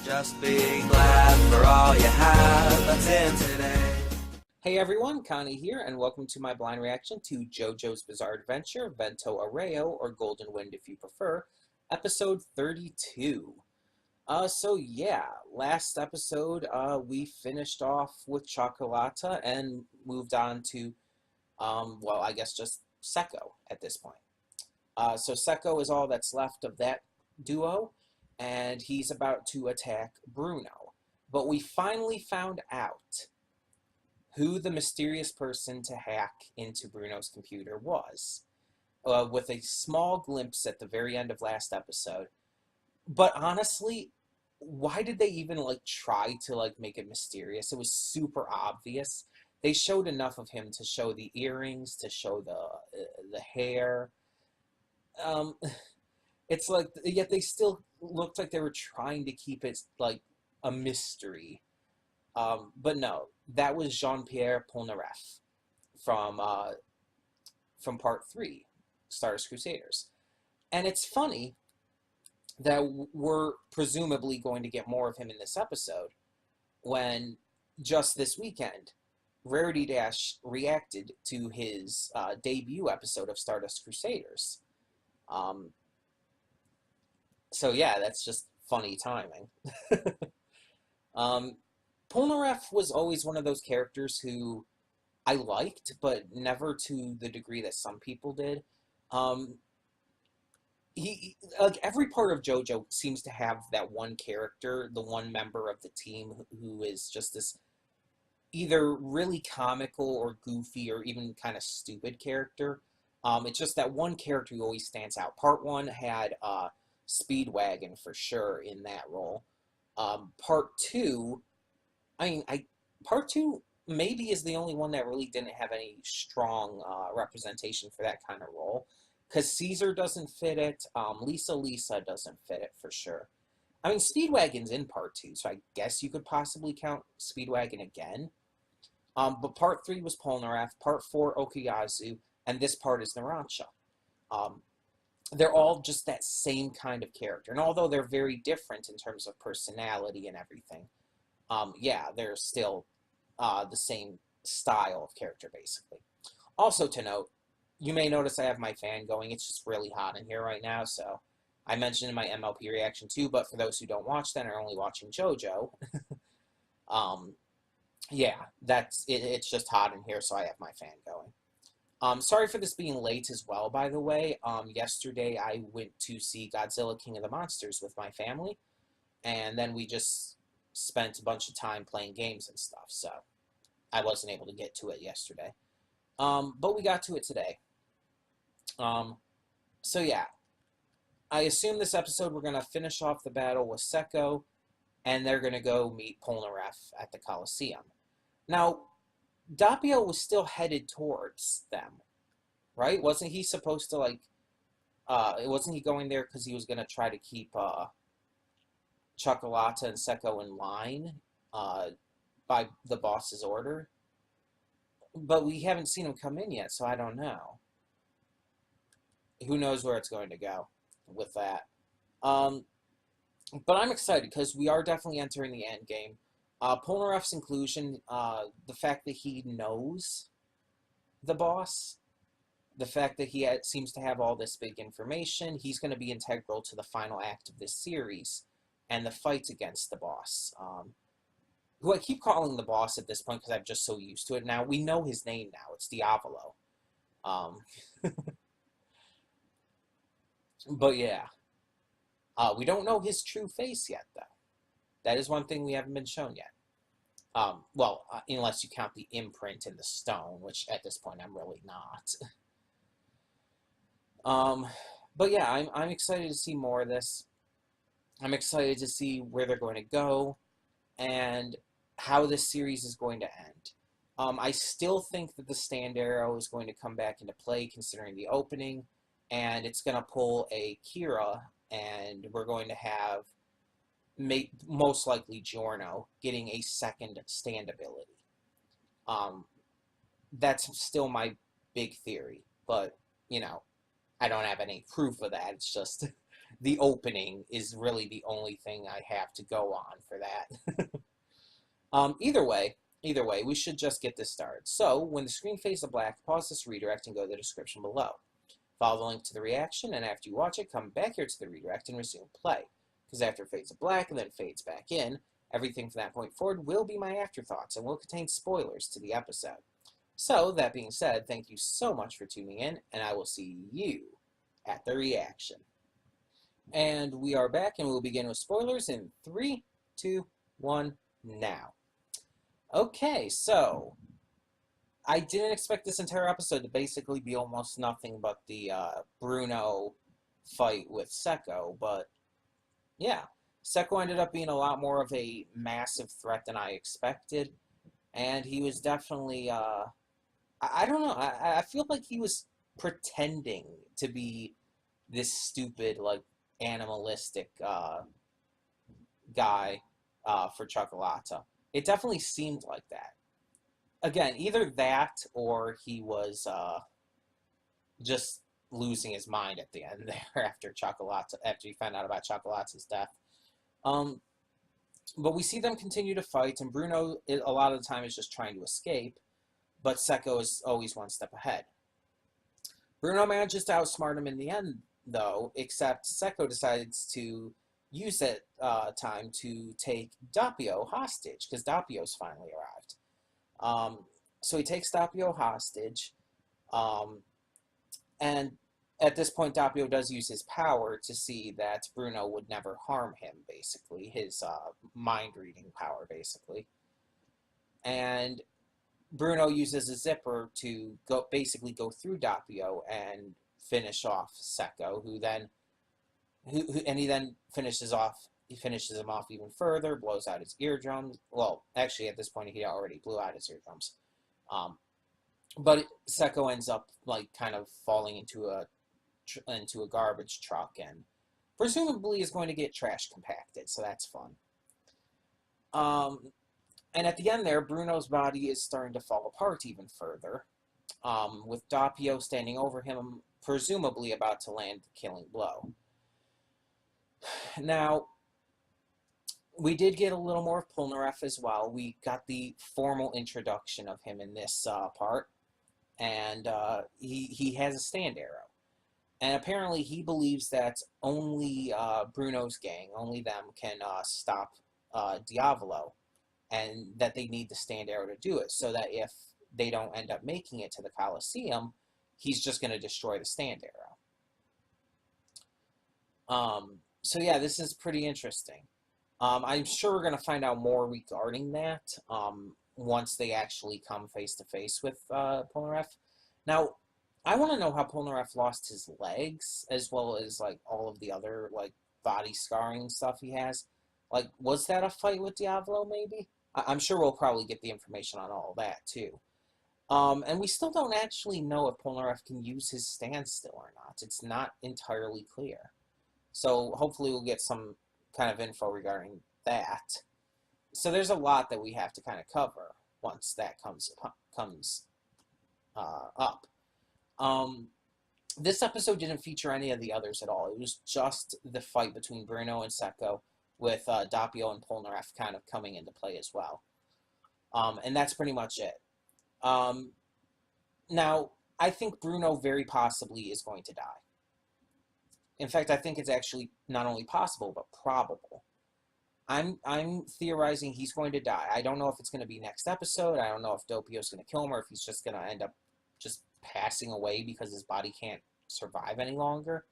Just be glad for all you have that's in today. Hey everyone, Connie here, and welcome to my blind reaction to JoJo's Bizarre Adventure, Vento Aureo, or Golden Wind if you prefer, episode 32. So yeah, last episode we finished off with Chocolata and moved on to, well, I guess just Secco at this point. So Secco is all that's left of that duo, and he's about to attack Bruno. But we finally found out who the mysterious person to hack into Bruno's computer was, with a small glimpse at the very end of last episode. But honestly, why did they even try to make it mysterious? It was super obvious. They showed enough of him to show the earrings, to show the hair. It's yet they still looked like they were trying to keep it a mystery. But no, that was Jean-Pierre Polnareff from Part 3, Stardust Crusaders. And it's funny that we're presumably going to get more of him in this episode, when just this weekend, Rarity Dash reacted to his debut episode of Stardust Crusaders. So yeah, that's just funny timing. Polnareff was always one of those characters who I liked, but never to the degree that some people did. He every part of JoJo seems to have that one character, the one member of the team who is just this either really comical or goofy or even kind of stupid character. It's just that one character who always stands out. Part 1 had Speedwagon for sure in that role. Part 2, Part 2 maybe is the only one that really didn't have any strong representation for that kind of role, because Caesar doesn't fit it, Lisa doesn't fit it for sure. Speedwagon's in Part 2, so I guess you could possibly count Speedwagon again. But Part 3 was Polnareff, Part 4 Okuyasu, and this part is Narancia. They're all just that same kind of character, and although they're very different in terms of personality and everything, yeah, they're still the same style of character, basically. Also to note, you may notice I have my fan going. It's just really hot in here right now, so I mentioned in my MLP reaction too, but for those who don't watch that and are only watching JoJo, yeah, it's just hot in here, so I have my fan going. Sorry for this being late as well, by the way. Yesterday I went to see Godzilla King of the Monsters with my family, and then we just spent a bunch of time playing games and stuff, so I wasn't able to get to it yesterday. But we got to it today. So yeah, I assume this episode we're going to finish off the battle with Secco, and they're going to go meet Polnareff at the Coliseum. Now, Doppio was still headed towards them, right? Wasn't he supposed to, wasn't he going there because he was going to try to keep Chocolata and Secco in line by the boss's order? But we haven't seen him come in yet, so I don't know. Who knows where it's going to go with that. But I'm excited because we are definitely entering the end game. Polnareff's inclusion, the fact that he knows the boss, the fact that he seems to have all this big information, he's going to be integral to the final act of this series and the fight against the boss, who I keep calling the boss at this point because I'm just so used to it now. We know his name now. It's Diavolo. But yeah. We don't know his true face yet, though. That is one thing we haven't been shown yet. Well, unless you count the imprint in the stone, which at this point I'm really not. But yeah, I'm excited to see more of this. I'm excited to see where they're going to go and how this series is going to end. I still think that the stand arrow is going to come back into play considering the opening, and it's going to pull a Kira, and we're going to have most likely Giorno getting a second stand ability. That's still my big theory, but, you know, I don't have any proof of that. It's just the opening is really the only thing I have to go on for that. Either way, we should just get this started. So, when the screen fades to black, pause this redirect and go to the description below. Follow the link to the reaction, and after you watch it, come back here to the redirect and resume play. Because after it fades to black and then fades back in, everything from that point forward will be my afterthoughts and will contain spoilers to the episode. So, that being said, thank you so much for tuning in, and I will see you at the reaction. And we are back, and we'll begin with spoilers in 3, 2, 1, now. Okay, so I didn't expect this entire episode to basically be almost nothing but the Bruno fight with Sekko, but yeah, Sekko ended up being a lot more of a massive threat than I expected, and he was definitely, I don't know, I feel like he was pretending to be this stupid, like, animalistic guy for Chocolata. It definitely seemed like that. Again, either that or he was just losing his mind at the end there after he found out about Chocolata's death. But we see them continue to fight, and Bruno, a lot of the time, is just trying to escape, but Sekko is always one step ahead. Bruno manages to outsmart him in the end, though, except Sekko decides to use that time to take Doppio hostage, because Doppio's finally arrived. So he takes Doppio hostage, and at this point, Doppio does use his power to see that Bruno would never harm him, basically, his mind-reading power, basically. And Bruno uses a zipper to basically go through Doppio and finish off Sekko, he then finishes him off even further, blows out his eardrums. Well, actually, at this point, he already blew out his eardrums. But Sekko ends up, like, kind of falling into a garbage truck, and presumably is going to get trash compacted, so that's fun. And at the end there, Bruno's body is starting to fall apart even further, with Doppio standing over him, presumably about to land the killing blow. Now, we did get a little more of Polnareff as well. We got the formal introduction of him in this part, and he has a stand arrow. And apparently he believes that only Bruno's gang, only them, can stop Diavolo, and that they need the stand arrow to do it, so that if they don't end up making it to the Colosseum, he's just going to destroy the stand arrow. So yeah, this is pretty interesting. I'm sure we're going to find out more regarding that once they actually come face to face with Polnareff. Now, I want to know how Polnareff lost his legs, as well as like all of the other like body scarring stuff he has. Like, was that a fight with Diavolo? Maybe. I'm sure we'll probably get the information on all that too. And we still don't actually know if Polnareff can use his standstill or not. It's not entirely clear. So hopefully we'll get some kind of info regarding that. So there's a lot that we have to kind of cover once that comes up. This episode didn't feature any of the others at all. It was just the fight between Bruno and Sekko, with Doppio and Polnareff kind of coming into play as well. And that's pretty much it. Now, I think Bruno very possibly is going to die. In fact, I think it's actually not only possible, but probable. I'm theorizing he's going to die. I don't know if it's going to be next episode. I don't know if Doppio's going to kill him, or if he's just going to end up just passing away because his body can't survive any longer.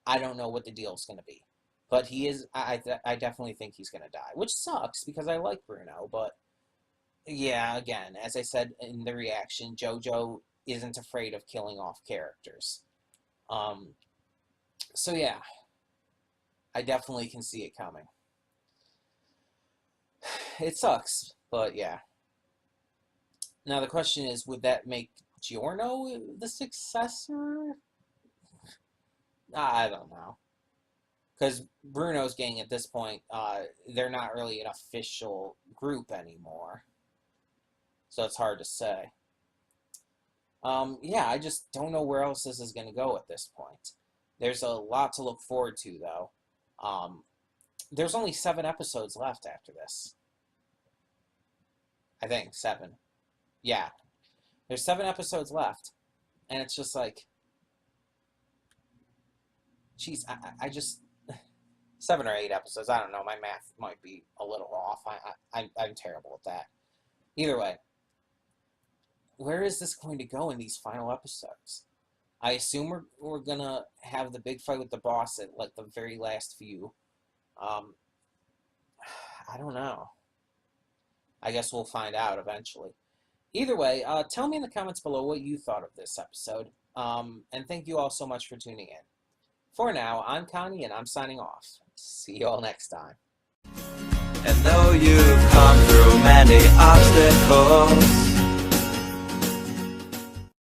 I don't know what the deal is going to be. But he is, I definitely think he's going to die, which sucks because I like Bruno. But yeah, again, as I said in the reaction, JoJo isn't afraid of killing off characters. So yeah, I definitely can see it coming. It sucks, but yeah. Now the question is, would that make Giorno the successor? I don't know. Because Bruno's gang at this point, they're not really an official group anymore. So it's hard to say. Yeah, I just don't know where else this is going to go at this point. There's a lot to look forward to, though. There's only 7 episodes left after this. I think 7. Yeah, there's 7 episodes left, and it's just like, geez, I just 7 or 8 episodes. I don't know. My math might be a little off. I'm terrible at that. Either way, where is this going to go in these final episodes? I assume we're gonna have the big fight with the boss at like the very last few. I don't know. I guess we'll find out eventually. Either way, tell me in the comments below what you thought of this episode. And thank you all so much for tuning in. For now, I'm Connie, and I'm signing off. See you all next time. And though you've come through many obstacles,